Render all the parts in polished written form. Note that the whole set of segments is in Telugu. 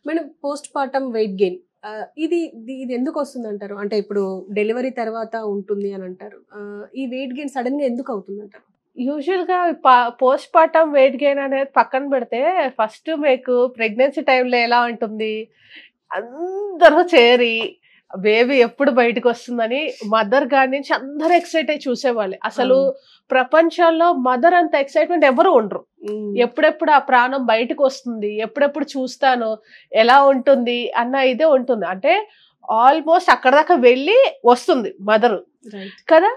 Madam post partum weight gain ఇది ఇది ఎందుకు వస్తుంది అంటారు? అంటే ఇప్పుడు డెలివరీ తర్వాత ఉంటుంది అని అంటారు. ఈ వెయిట్ గెయిన్ సడన్ గా ఎందుకు అవుతుంది అంటారు? యూజువల్‌గా పోస్ట్ పార్టమ్ వెయిట్ గెయిన్ అనేది పక్కన పెడితే, ఫస్ట్ మీకు ప్రెగ్నెన్సీ టైమ్‌లో ఎలా ఉంటుంది, అందరూ చేరి బేబీ ఎప్పుడు బయటకొస్తుందని మదర్ గారి నుంచి అందరూ ఎక్సైట్ అయ్యి చూసేవాళ్ళే. అసలు ప్రపంచంలో మదర్ అంత ఎక్సైట్‌మెంట్ ఎవరు ఉండరు. ఎప్పుడెప్పుడు ఆ ప్రాణం బయటకొస్తుంది, ఎప్పుడెప్పుడు చూస్తాను, ఎలా ఉంటుంది అన్న ఇదే ఉంటుంది. అంటే ఆల్మోస్ట్ అక్కడి దాకా వెళ్ళి వస్తుంది మదరు రైట్. కదా!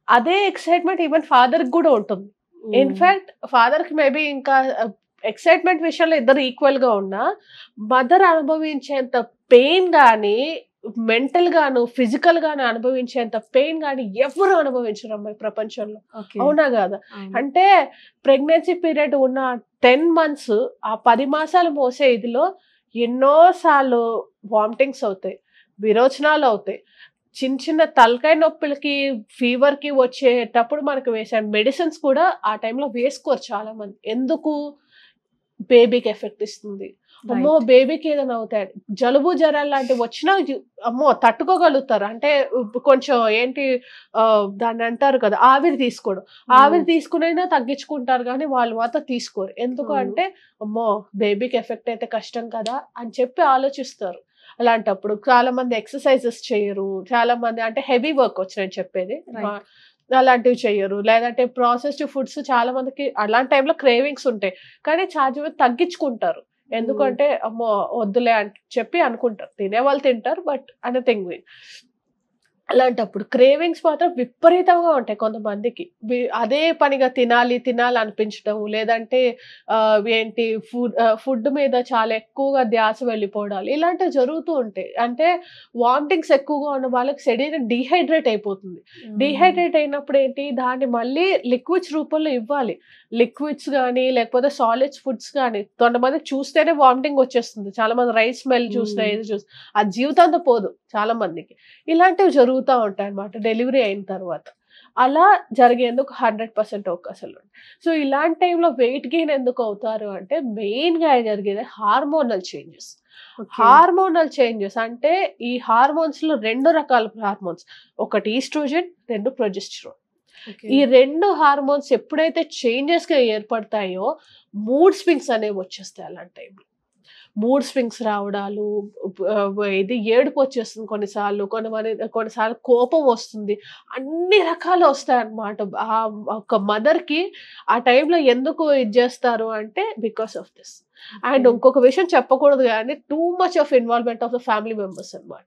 అదే ఎక్సైట్‌మెంట్ ఈవెన్ ఫాదర్‌కి గూడా ఉంటుంది. ఇన్‌ఫాక్ట్ ఫాదర్‌కి మేబీ ఇంకా ఎక్సైట్‌మెంట్ విషయంలో ఇద్దరు ఈక్వల్‌గా ఉన్నా, మదర్ అనుభవించేంత పెయిన్ గాని, మెంటల్ గాను, ఫిజికల్ గాను అనుభవించేంత పెయిన్ గాని ఎవ్వరు అనుభవించరు అమ్మాయి ప్రపంచంలో. ఓకే. అవునా గాదా? అవును. అంటే ప్రెగ్నెన్సీ పీరియడ్ ఉన్న 10 మంత్స్, ఆ 10 మాసాలు మోసే ఇదిలో ఎన్నో సార్లు వామిటింగ్స్ అవుతాయి, విరోచనాలు అవుతాయి. చిన్న చిన్న తలకాయ నొప్పులకి, ఫీవర్‌కి వచ్చేటప్పుడు మనకు వేసే మెడిసిన్స్ కూడా ఆ టైంలో వేసుకోరు చాలా మంది. ఎందుకు? బేబీకి ఎఫెక్ట్ ఇస్తుంది. అమ్మో! రైట్. బేబీకి ఏదైనా అవుతాయి. జలుబు, జ్వరాలు లాంటివి వచ్చినా అమ్మో! తట్టుకోగలుగుతారు. అంటే కొంచెం ఏంటి దాన్ని అంటారు కదా! ఆవిరి తీసుకోవడం. ఆవిరి తీసుకునైనా తగ్గించుకుంటారు గానీ, వాళ్ళు మాత్రం తీసుకోరు. ఎందుకు అవును. అంటే, అమ్మో! బేబీకి ఎఫెక్ట్ అయితే కష్టం కదా! అని చెప్పి ఆలోచిస్తారు. అలాంటప్పుడు చాలా మంది ఎక్సర్‌సైజెస్ చెయ్యరు. చాలా మంది అంటే హెవీ వర్క్ వచ్చి నేను చెప్పేది. రైట్. అలాంటివి చెయ్యరు. లేదంటే ప్రాసెస్డ్ ఫుడ్స్ చాలా మందికి అలాంటి టైంలో క్రేవింగ్స్ ఉంటాయి. కానీ చాలామంది తగ్గించుకుంటారు. ఎందుకంటే అమ్మో! వద్దులే అని చెప్పి అనుకుంటారు. తినేవాళ్ళు తింటారు. బట్ అనథింగ్ వి. అలాంటప్పుడు క్రేవింగ్స్ మాత్రం విపరీతంగా ఉంటాయి కొంతమందికి. అదే పనిగా తినాలి, తినాలి అనిపించడం. లేదంటే ఏంటి ఫుడ్ మీద చాలా ఎక్కువగా ధ్యాస వెళ్ళిపోవడాలు ఇలాంటివి జరుగుతూ ఉంటాయి. అంటే వామిటింగ్స్ ఎక్కువగా ఉన్న వాళ్ళకి శరీరం డీహైడ్రేట్ అయిపోతుంది. డీహైడ్రేట్ అయినప్పుడు ఏంటి, దాన్ని మళ్ళీ లిక్విడ్స్ రూపంలో ఇవ్వాలి. లిక్విడ్స్ గానీ, లేకపోతే సాలిడ్స్ ఫుడ్స్ గానీ, కొంతమందికి చూస్తేనే వామిటింగ్ వచ్చేస్తుంది. చాలా మంది రైస్ స్మెల్ చూసినా, ఏది చూసినా అది జీవితాంతం పోదు చాలా మందికి. ఇలాంటివి జరుగుతా ఉంటాయన్నమాట డెలివరీ అయిన తర్వాత. అలా జరిగేందుకు 100% అవకాశాలుంటాయి. సో, ఇలాంటి టైంలో వెయిట్ గెయిన్ ఎందుకు అవుతారు అంటే, మెయిన్‌గా జరిగేది hormonal changes. Okay. Hormonal changes అంటే, ఈ హార్మోన్స్‌లో 2 రకాల హార్మోన్స్. ఒకటి ఈస్ట్రోజన్, 2 ప్రొజెస్టెరాన్. ఓకే. ఈ 2 హార్మోన్స్ ఎప్పుడైతే చేంజెస్‌గా ఏర్పడతాయో, మూడ్ స్వింగ్స్ అనేవి వచ్చేస్తాయి అలాంటి టైంలో. మూడ్ స్వింగ్స్ రావడాలు, ఇది ఏడుపొచ్చేస్తుంది కొన్నిసార్లు. కొన్నిసార్లు కోపం వస్తుంది. అన్ని రకాలు వస్తాయన్నమాట. ఒక మదర్‌కి ఆ టైంలో ఎందుకు ఇది జేస్తారు అంటే బికాస్ ఆఫ్ దిస్. అండ్ ఇంకొక విషయం చెప్పకూడదు గానీ, too much of involvement of the family members అన్నమాట.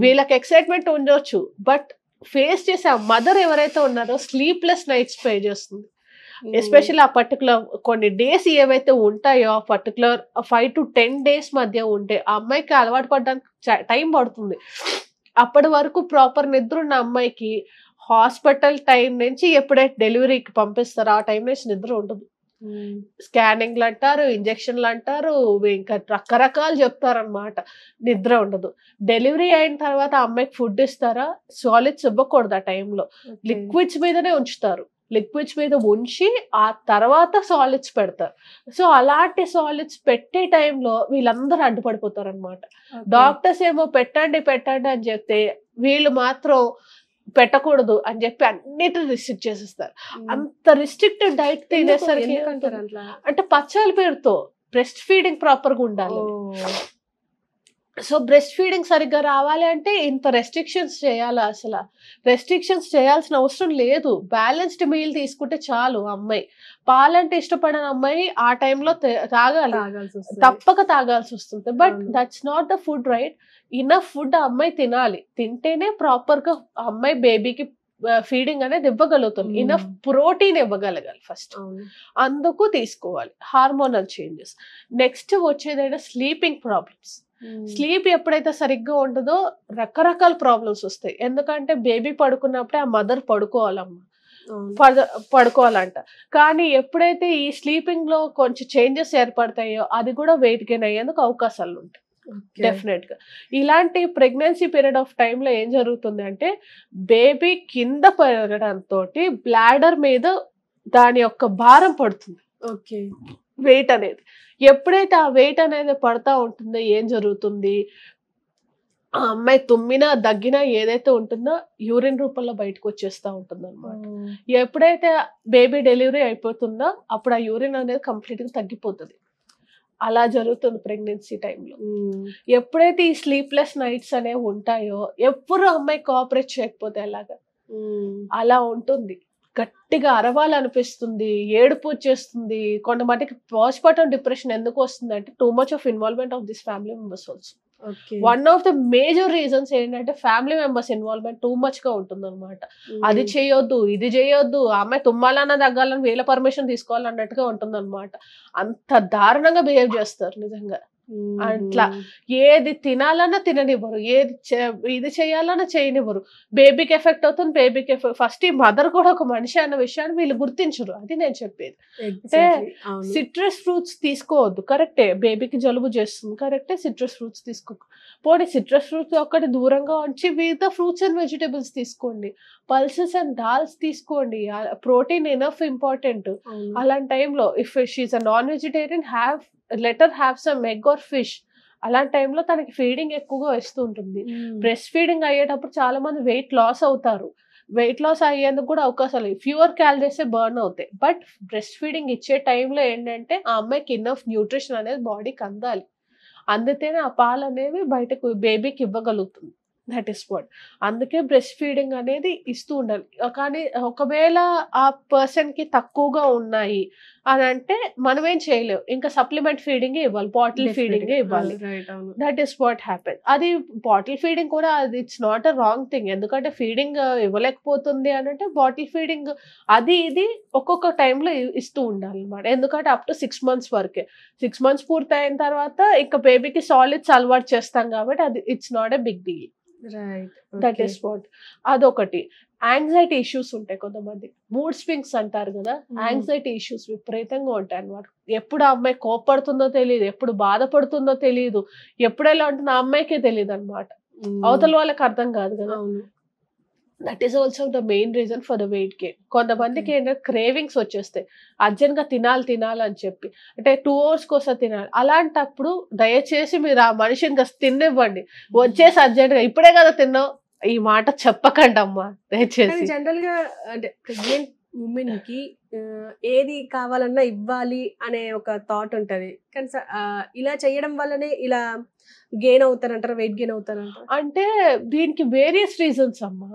వీళ్ళకి ఎక్సైట్‌మెంట్ ఉండొచ్చు. బట్ ఫేస్ చేసే ఆ మదర్ ఎవరైతే ఉన్నారో స్లీప్‌లెస్ నైట్స్ పే చేస్తుంది. ఎస్పెషల్లీ ఆ పర్టిక్యులర్ కొన్ని డేస్ ఏవైతే ఉంటాయో, ఆ పర్టిక్యులర్ 5-10 డేస్ మధ్య ఉంటే, ఆ అమ్మాయికి అలవాటు పడడానికి టైం పడుతుంది. అప్పటి వరకు ప్రాపర్ నిద్ర ఉన్న అమ్మాయికి హాస్పిటల్ టైం నుంచి ఎప్పుడైతే డెలివరీకి పంపిస్తారో, ఆ టైం నుంచి నిద్ర ఉండదు. స్కానింగ్‌లంటారు, ఇంజెక్షన్‌లంటారు, ఇంకా రకరకాలు చెప్తారనమాట. నిద్ర ఉండదు. డెలివరీ అయిన తర్వాత ఆ అమ్మాయికి ఫుడ్ ఇస్తారా? సాలిడ్స్ ఇవ్వకూడదు ఆ టైంలో. లిక్విడ్స్ మీదనే ఉంచుతారు. లిక్విడ్స్ మీద ఉంచి, ఆ తర్వాత సాలిడ్స్ పెడతారు. సో, అలాంటి సాలిడ్స్ పెట్టే టైంలో వీళ్ళందరూ అడ్డుపడిపోతారనమాట. డాక్టర్స్ ఏమో పెట్టండి, పెట్టండి అని చెప్తే, వీళ్ళు మాత్రం పెట్టకూడదు అని చెప్పి అన్నిటిని రిస్ట్రిక్ట్ చేసేస్తారు. అంత రిస్ట్రిక్టెడ్ డైట్ తినేసరికి అంటే పచ్చాల పేరుతో బ్రెస్ట్ ఫీడింగ్ ప్రాపర్‌గా ఉండాలి. సో, బ్రెస్ట్ ఫీడింగ్ సరిగ్గా రావాలి అంటే ఇంత రెస్ట్రిక్షన్స్ చేయాలా అసల? రెస్ట్రిక్షన్స్ చేయాల్సిన అవసరం లేదు. బ్యాలెన్స్‌డ్ మీల్ తీసుకుంటే చాలు అమ్మాయి. పాలంటే ఇష్టపడని అమ్మాయి ఆ టైంలో తాగాలి. తప్పక తాగాల్సొస్తుంది. But that's not the food right. Enough food ఆ అమ్మాయి తినాలి. తింటేనే ప్రాపర్‌గా ఆ అమ్మాయి బేబీకి ఫీడింగ్ అనేది ఇవ్వగలుగుతుంది. ఇనఫ్ ప్రోటీన్ ఇవ్వగలగాలి ఫస్ట్. అందుకు తీసుకోవాలి. Hormonal changes. నెక్స్ట్ వచ్చేదేంటంటే స్లీపింగ్ ప్రాబ్లమ్స్. స్లీప్ ఎప్పుడైతే సరిగ్గా ఉండదో రకరకాల ప్రాబ్లమ్స్ వస్తాయి. ఎందుకంటే బేబీ పడుకున్నప్పుడే ఆ మదర్ పడుకోవాలమ్మ. పడుకోవాలంట. కానీ ఎప్పుడైతే ఈ స్లీపింగ్ లో కొంచెం చేంజెస్ ఏర్పడతాయో అది కూడా వెయిట్ గెయిన్ అయ్యేందుకు అవకాశాలు ఉంటాయి. డెఫినెట్ గా. ఇలాంటి ప్రెగ్నెన్సీ పీరియడ్ ఆఫ్ టైమ్ లో ఏం జరుగుతుంది అంటే, బేబీ కింద పెరగడంతో బ్లాడర్ మీద దాని యొక్క భారం పడుతుంది. ఓకే. వెయిట్ అనేది. ఎప్పుడైతే ఆ వెయిట్ అనేది పడతా ఉంటుందో ఏం జరుగుతుంది? ఆ అమ్మాయి తుమ్మినా, దగ్గినా ఏదైతే ఉంటుందో యూరిన్ రూపంలో బయటకొచ్చేస్తా ఉంటుందన్నమాట. ఎప్పుడైతే బేబీ డెలివరీ అయిపోతుందో అప్పుడు ఆ యూరిన్ అనేది కంప్లీట్‌గా తగ్గిపోతది. అలా జరుగుతుంది ప్రెగ్నెన్సీ టైమ్‌లో. ఎప్పుడైతే ఈ స్లీప్‌లెస్ నైట్స్ అనేవి ఉంటాయో, ఎవ్వరు అమ్మాయి కోఆపరేట్ చేయకపోతే ఎలాగా? అలా ఉంటుంది. గట్టిగా అరవాలనిపిస్తుంది, ఏడుపొచ్చేస్తుంది. కొంతమందికి పోస్ట్‌పార్టమ్ డిప్రెషన్ ఎందుకు వస్తుందంటే, too much of involvement of this family members also. One of the major reasons ఏంటంటే ఫ్యామిలీ మెంబర్స్ ఇన్వాల్వ్‌మెంట్ టూ మచ్‌గా ఉంటుందన్నమాట. అది చేయొద్దు, ఇది చేయొద్దు, ఆ అమ్మాయి తుమ్మాలన్నా, దగ్గాలన్నా వీళ్ళ పర్మిషన్ తీసుకోవాలన్నట్టుగా ఉంటుందన్నమాట. అంత దారుణంగా బిహేవ్ చేస్తారు నిజంగా. అట్లా ఏది తినాలన్నా తిననివ్వరు, ఇది చేయాలన్నా చేయనివ్వరు. బేబీకి ఎఫెక్ట్ అవుతుంది, బేబీకి ఎఫెక్ట్. ఫస్ట్ ఈ మదర్ కూడా ఒక మనిషి అన్న విషయాన్ని వీళ్ళు గుర్తించరు. అది నేను చెప్పేది. అంటే సిట్రస్ ఫ్రూట్స్ తీసుకోవద్దు, కరెక్టే. బేబీకి జలుబు చేస్తుంది, కరెక్టే. సిట్రస్ ఫ్రూట్స్ తీసుకోకు. పోనీ సిట్రస్ ఫ్రూట్స్ ఒక్కటి దూరంగా ఉంచి మిగతా ఫ్రూట్స్ అండ్ వెజిటేబుల్స్ తీసుకోండి. పల్సెస్ అండ్ దాల్స్ తీసుకోండి. Protein enough important. అలాంటి టైంలో if she's a non vegetarian let her have some egg or fish. అలాంటి టైంలో తనకి ఫీడింగ్ ఎక్కువగా ఇస్తూ ఉంటుంది. బ్రెస్ట్ ఫీడింగ్ అయ్యేటప్పుడు చాలా మంది వెయిట్ లాస్ అవుతారు. వెయిట్ లాస్ అయ్యేందుకు కూడా అవకాశాలు ఫ్యూవర్ క్యాలరీస్ బర్న్ అవుతాయి. బట్ బ్రెస్ట్ ఫీడింగ్ ఇచ్చే టైంలో ఏంటంటే ఆ అమ్మాయికి ఇన్నఫ్ న్యూట్రిషన్ అనేది బాడీకి అందాలి. అందితేనే ఆ పాలు అనేవి బయటకు బేబీకి ఇవ్వగలుగుతుంది. That is what. అందుకే బ్రెస్ట్ ఫీడింగ్ అనేది ఇస్తూ ఉండాలి. కానీ ఒకవేళ ఆ పర్సన్‌కి తక్కువగా ఉన్నాయి అని అంటే మనం ఏం చేయలేం. ఇంకా సప్లిమెంట్ ఫీడింగే ఇవ్వాలి. బాటిల్ ఫీడింగే ఇవ్వాలి. That is what happen. అది బాటిల్ ఫీడింగ్ కూడా అది it's not a wrong thing. ఎందుకంటే ఫీడింగ్ ఇవ్వలేకపోతుంది అనంటే బాటిల్ ఫీడింగ్ అది ఇది ఒక్కొక్క టైంలో ఇస్తూ ఉండాలన్నమాట. ఎందుకంటే అప్ టు 6 మంత్స్ వరకే. 6 మంత్స్ పూర్తయిన తర్వాత ఇంకా బేబీకి సాలిడ్స్ అలవాటు చేస్తాం కాబట్టి అది it's not a big deal. That is what. అదొకటి. యాంగ్జైటీ ఇష్యూస్ ఉంటాయి కొంతమంది. మూడ్ స్వింగ్స్ అంటారు కదా, యాంగ్జైటీ ఇష్యూస్ విపరీతంగా ఉంటాయి అన్నమాట. ఎప్పుడు ఆ అమ్మాయి కోపడుతుందో తెలియదు, ఎప్పుడు బాధపడుతుందో తెలియదు, ఎప్పుడు ఎలా ఉంటుందో ఆ అమ్మాయికే తెలియదు అనమాట. అవతల వాళ్ళకి అర్థం కాదు కదా. That is also the main reason for the weight gain. కొంతమందికి ఏంటంటే క్రేవింగ్స్ వచ్చేస్తాయి, అర్జెంట్ గా తినాలి అని చెప్పి. అంటే 2 hours కోసం తినాలి. అలాంటప్పుడు దయచేసి మీరు ఆ మనిషిని తిన్నివ్వండి. వచ్చేసి అర్జెంట్ గా ఇప్పుడే కదా తిన్నావు ఈ మాట చెప్పకండి అమ్మా దయచేసి. జనరల్ గా అంటే ప్రెగ్నెంట్ ఉమెన్ కి ఏది కావాలన్నా ఇవ్వాలి అనే ఒక థాట్ ఉంటది. కానీ ఇలా చేయడం వల్లనే ఇలా గెయిన్ అవుతారంటారా, వెయిట్ గెయిన్ అవుతారంటారా? అంటే దీనికి వేరియస్ రీజన్స్ అమ్మా.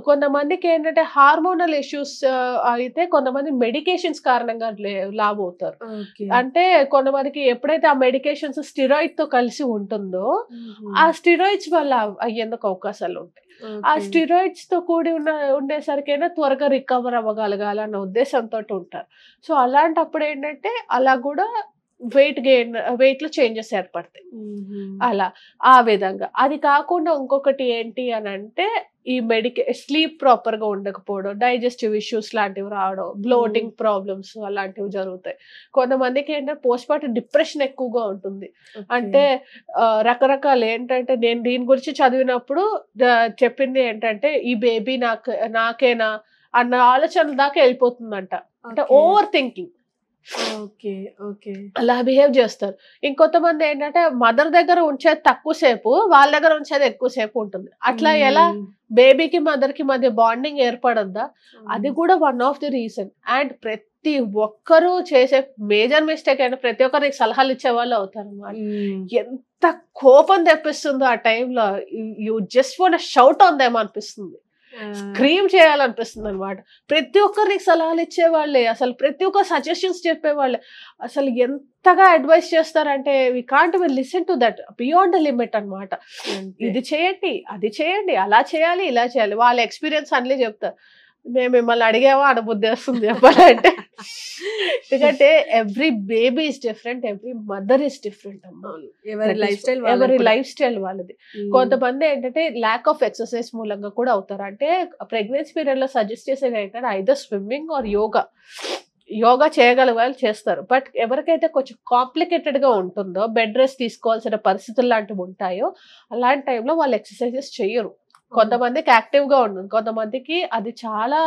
కొంతమందికి ఏంటంటే హార్మోనల్ ఇష్యూస్ అయితే కొంతమంది మెడికేషన్స్ కారణంగా లావ్ అవుతారు. అంటే కొంతమందికి ఎప్పుడైతే ఆ మెడికేషన్స్ స్టిరాయిడ్ తో కలిసి ఉంటుందో ఆ స్టిరాయిడ్స్ వల్ల అయ్యేందుకు అవకాశాలు ఉంటాయి. ఆ స్టిరాయిడ్స్ తో కూడి ఉండేసరికైనా త్వరగా రికవర్ అవ్వగలగాలన్న ఉద్దేశంతో ఉంటారు. సో అలాంటప్పుడు ఏంటంటే అలా కూడా వెయిట్ లో చేంజెస్ ఏర్పడతాయి. అలా ఆ విధంగా. అది కాకుండా ఇంకొకటి ఏంటి అని అంటే ఈ స్లీప్ ప్రాపర్ గా ఉండకపోవడం, డైజెస్టివ్ ఇష్యూస్ లాంటివి రావడం, బ్లోటింగ్ ప్రాబ్లమ్స్ అలాంటివి జరుగుతాయి. కొంతమందికి ఏంటంటే పోస్ట్‌పార్టమ్ డిప్రెషన్ ఎక్కువగా ఉంటుంది. అంటే రకరకాలు ఏంటంటే నేను దీని గురించి చదివినప్పుడు చెప్పింది ఏంటంటే ఈ బేబీ నాకేనా అన్న ఆలోచన దాకా వెళ్ళిపోతుందంట. అంటే ఓవర్ థింకింగ్. అలా బిహేవ్ చేస్తారు. ఇంకొంతమంది ఏంటంటే మదర్ దగ్గర ఉంచేది తక్కువ సేపు, వాళ్ళ దగ్గర ఉంచేది ఎక్కువ సేపు ఉంటుంది. అట్లా ఎలా బేబీకి మదర్ కి మధ్య బాండింగ్ ఏర్పడద్దా? అది కూడా one of the reason. And ప్రతి ఒక్కరూ చేసే మేజర్ మిస్టేక్ అయినా ప్రతి ఒక్కరికి సలహాలు ఇచ్చే వాళ్ళు అవుతారు అన్నమాట. ఎంత కోపం తెప్పిస్తుందో ఆ టైంలో, you just want shout on them అనిపిస్తుంది, స్క్రీమ్ చేయాలనిపిస్తుంది అనమాట. ప్రతి ఒక్కరికి సలహాలు ఇచ్చేవాళ్ళే, అసలు ప్రతి ఒక్క సజెషన్స్ చెప్పేవాళ్ళే. అసలు ఎంతగా అడ్వైస్ చేస్తారంటే we can't even listen to that beyond the limit అనమాట. ఇది చేయండి, అది చేయండి, అలా చేయాలి, ఇలా చేయాలి. వాళ్ళ ఎక్స్పీరియన్స్ అన్నీ చెప్తారు. మేము మిమ్మల్ని అడిగావా అనబుద్ధి వస్తుంది చెప్పాలంటే. ఎందుకంటే every baby is different, every mother is different అమ్మా. ఎవరి లైఫ్ స్టైల్ వాళ్ళది. కొంతమంది ఏంటంటే ల్యాక్ ఆఫ్ ఎక్సర్సైజ్ మూలంగా కూడా అవుతారు. అంటే ప్రెగ్నెన్సీ పీరియడ్ లో సజెస్ట్ చేసేది ఏంటంటే ఐదర్ స్విమ్మింగ్ ఆర్ యోగా చేయగల వాళ్ళు చేస్తారు. బట్ ఎవరికైతే కొంచెం కాంప్లికేటెడ్ గా ఉంటుందో, బెడ్ రెస్ట్ తీసుకోవాల్సిన పరిస్థితులు లాంటివి ఉంటాయో అలాంటి టైంలో వాళ్ళు ఎక్సర్సైజెస్ చెయ్యరు. కొంతమందికి యాక్టివ్ గా ఉంటుంది, కొంతమందికి అది చాలా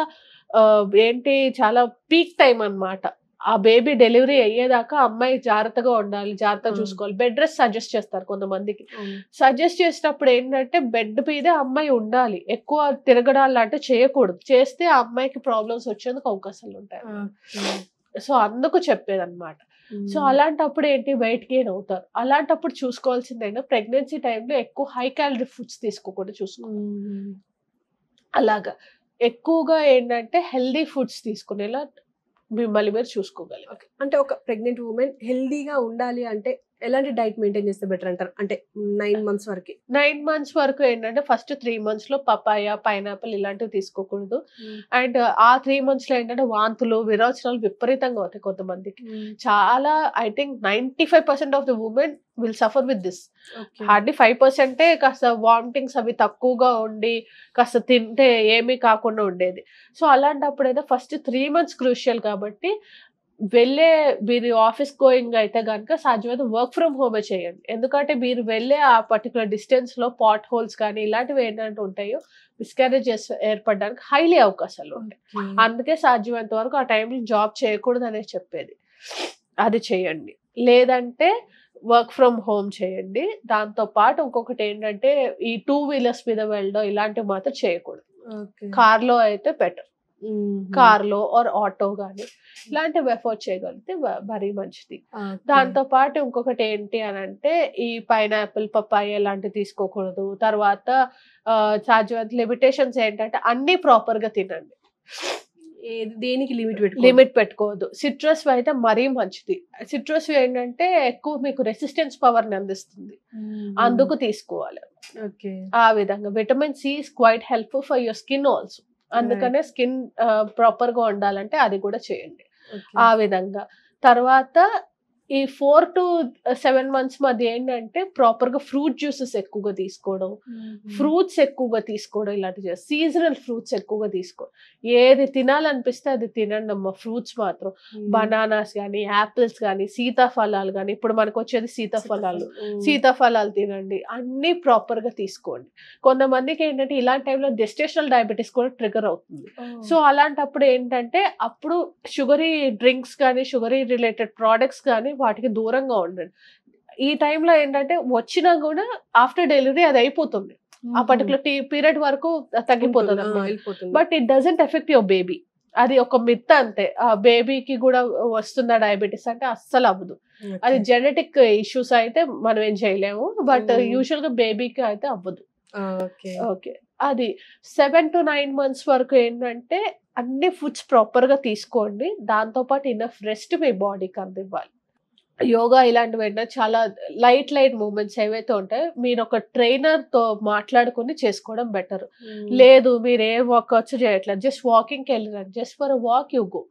చాలా పీక్ టైం అన్నమాట. ఆ బేబీ డెలివరీ అయ్యేదాకా అమ్మాయి జాగ్రత్తగా ఉండాలి, జాగ్రత్తగా ఆ. చూసుకోవాలి. బెడ్ రెస్ట్ సజెస్ట్ చేస్తారు కొంతమందికి. అవును. సజెస్ట్ చేసినప్పుడు ఏంటంటే బెడ్ మీదే అమ్మాయి ఉండాలి, ఎక్కువ తిరగడాలు అంటే చేయకూడదు. చేస్తే ఆ అమ్మాయికి ప్రాబ్లమ్స్ వచ్చేందుకు అవకాశాలు ఉంటాయి. Okay. సో అందుకు చెప్పేదన్నమాట. సో ఉమ్. అలాంటప్పుడు ఏంటి, వెయిట్ గెయిన్ అవుతారు. అలాంటప్పుడు చూసుకోవాల్సింది ఏంటంటే ప్రెగ్నెన్సీ టైంలో ఎక్కువ హై క్యాలరీ ఫుడ్స్ తీసుకోకుండా చూసుకోవాలి. ఉమ్. అలాగా ఎక్కువగా ఏంటంటే హెల్దీ ఫుడ్స్ తీసుకునేలా మిమ్మల్ని మీరు చూసుకోగలరు. Okay. అంటే ఒక ప్రెగ్నెంట్ ఉమెన్ హెల్దీగా ఉండాలి అంటే ఎలాంటి డైట్ మెయింటైన్ చేస్తే బెటర్ అంటారు? అంటే 9 months వరకు. 9 months వరకు ఏంటంటే ఫస్ట్ 3 months లో పపాయ, పైనాపిల్ ఇలాంటివి తీసుకోకూడదు. అండ్ ఆ 3 months లో ఏంటంటే వాంతులు, విరోచనాలు విపరీతంగా అవుతాయి కొంతమందికి. చాలా I think 95% of the women will suffer with this. Hardly 5% కాస్త వామిటింగ్స్ అవి తక్కువగా ఉండి కాస్త తింటే ఏమీ కాకుండా ఉండేది. సో అలాంటప్పుడు అయితే ఫస్ట్ 3 months క్రూషియల్ కాబట్టి మీరు ఆఫీస్ గోయింగ్ అయితే కనుక సాధ్యమైతే వర్క్ ఫ్రమ్ హోమే చేయండి. ఎందుకంటే మీరు వెళ్ళే ఆ పర్టికులర్ డిస్టెన్స్ లో పాట్ హోల్స్ కానీ ఇలాంటివి ఏంటంటే ఉంటాయో మిస్క్యారేజెస్ ఏర్పడడానికి హైలీ అవకాశాలు ఉంటాయి. అందుకే సాధ్యమైనంత వరకు ఆ టైంలో జాబ్ చేయకూడదు అనేది చెప్పేది. అది చేయండి. లేదంటే వర్క్ ఫ్రమ్ హోమ్ చేయండి. దాంతో పాటు ఇంకొకటి ఏంటంటే ఈ 2 wheelers మీద వెళ్ళడం ఇలాంటివి మాత్రం చేయకూడదు. కార్లో అయితే బెటర్. కార్లో ఆర్ ఆటో గానీ ఇలాంటివి ఎఫోర్డ్ చేయగలిగితే మరీ మంచిది. దాంతో పాటు ఇంకొకటి ఏంటి అని అంటే ఈ పైనాపిల్, పపాయ ఇలాంటివి తీసుకోకూడదు. తర్వాత సాధ్యమైనంత లిమిటేషన్స్ ఏంటంటే అన్ని ప్రాపర్ గా తినండి. దేనికి లిమిట్ పెట్టుకోవద్దు. సిట్రస్ అయితే మరీ మంచిది. సిట్రస్ ఏంటంటే ఎక్కువ మీకు రెసిస్టెన్స్ పవర్ ని అందిస్తుంది, అందుకు తీసుకోవాలి. ఆ విధంగా vitamin C is quite helpful for your skin also. అందుకనే స్కిన్ ప్రాపర్ గా ఉండాలంటే అది కూడా చేయండి. ఆ విధంగా తర్వాత ఈ 4 to 7 months మధ్య ఏంటంటే ప్రాపర్ గా ఫ్రూట్ జ్యూసెస్ ఎక్కువగా తీసుకోవడం, ఫ్రూట్స్ ఎక్కువగా తీసుకోవడం ఇలాంటివి చేయాలి. సీజనల్ ఫ్రూట్స్ ఎక్కువగా తీసుకో, ఏది తినాలనిపిస్తే అది తినండి అమ్మ. ఫ్రూట్స్ మాత్రం బనానాస్ కానీ, యాపిల్స్ కానీ, సీతాఫలాలు కానీ, ఇప్పుడు మనకు వచ్చేది సీతాఫలాలు తినండి. అన్ని ప్రాపర్ గా తీసుకోండి. కొంతమందికి ఏంటంటే ఇలాంటి టైంలో జెస్టేషనల్ డయాబెటీస్ కూడా ట్రిగర్ అవుతుంది. సో అలాంటప్పుడు ఏంటంటే అప్పుడు షుగరీ డ్రింక్స్ కానీ, షుగరీ రిలేటెడ్ ప్రోడక్ట్స్ కానీ వాటికి దూరంగా ఉండండి. ఈ టైంలో ఏంటంటే వచ్చినా కూడా ఆఫ్టర్ డెలివరీ అది అయిపోతుంది, ఆ పర్టికులర్ పీరియడ్ వరకు తగ్గిపోతుంది అన్నమాట. But it doesn't effect your baby. అది ఒక మిత్ అంతే. ఆ బేబీకి కూడా వస్తుందా డయాబెటీస్ అంటే అస్సలు అవ్వదు. అది జెనెటిక్ ఇష్యూస్ అయితే మనం ఏం చేయలేము, బట్ యూజువల్ గా బేబీకి అయితే అవ్వదు. ఓకే, అది 7 to 9 months వరకు ఏంటంటే అన్ని ఫుడ్స్ ప్రాపర్ గా తీసుకోండి. దాంతో పాటు ఇనఫ్ రెస్ట్ మీ బాడీకి అందివ్వాలి. యోగా ఇలాంటివి ఏంటంటే చాలా లైట్ మూమెంట్స్ ఏవైతే ఉంటాయో మీరు ఒక ట్రైనర్ తో మాట్లాడుకుని చేసుకోవడం బెటర్. లేదు మీరు ఏ వర్కౌట్స్ చేయట్లేదు, జస్ట్ వాకింగ్కి వెళ్ళిరండి, just for walk you go.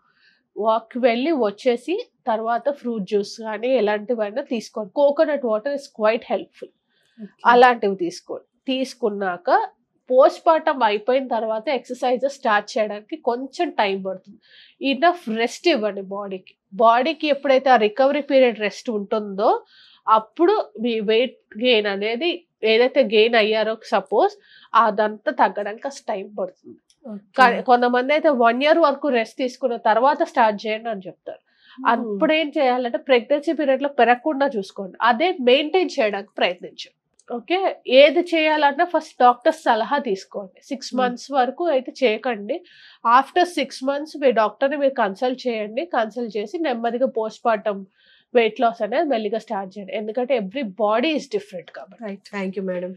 Walk వెళ్ళి వచ్చేసి తర్వాత ఫ్రూట్ జ్యూస్ కానీ ఎలాంటివైనా తీసుకోండి. Coconut water is quite helpful. అలాంటివి తీసుకోండి. తీసుకున్నాక పోస్ట్ పార్టం అయిపోయిన తర్వాత ఎక్సర్సైజెస్ స్టార్ట్ చేయడానికి కొంచెం టైం పడుతుంది. ఇనఫ్ రెస్ట్ ఇవ్వండి బాడీకి. ఎప్పుడైతే ఆ రికవరీ పీరియడ్ రెస్ట్ ఉంటుందో అప్పుడు మీ వెయిట్ గెయిన్ అనేది ఏదైతే గెయిన్ అయ్యారో సపోజ్ అదంతా తగ్గడానికి టైం పడుతుంది. కొంతమంది అయితే 1 year వరకు రెస్ట్ తీసుకున్న తర్వాత స్టార్ట్ చేయండి అని చెప్తారు. అప్పుడు ఏం చేయాలంటే ప్రెగ్నెన్సీ పీరియడ్ లో పెరగకుండా చూసుకోండి, అదే మెయింటైన్ చేయడానికి ప్రయత్నించండి. ఓకే, ఏది చేయాలన్నా ఫస్ట్ డాక్టర్ సలహా తీసుకోండి. 6 months వరకు అయితే చేయకండి. ఆఫ్టర్ 6 months మీ డాక్టర్ని మీరు కన్సల్ట్ చేయండి. కన్సల్ట్ చేసి నెమ్మదిగా పోస్ట్ పార్టం వెయిట్ లాస్ అనేది మెల్లిగా స్టార్ట్ చేయండి. ఎందుకంటే ఎవ్రీ బాడీ ఈస్ డిఫరెంట్ కాబట్టి. Thank you madam.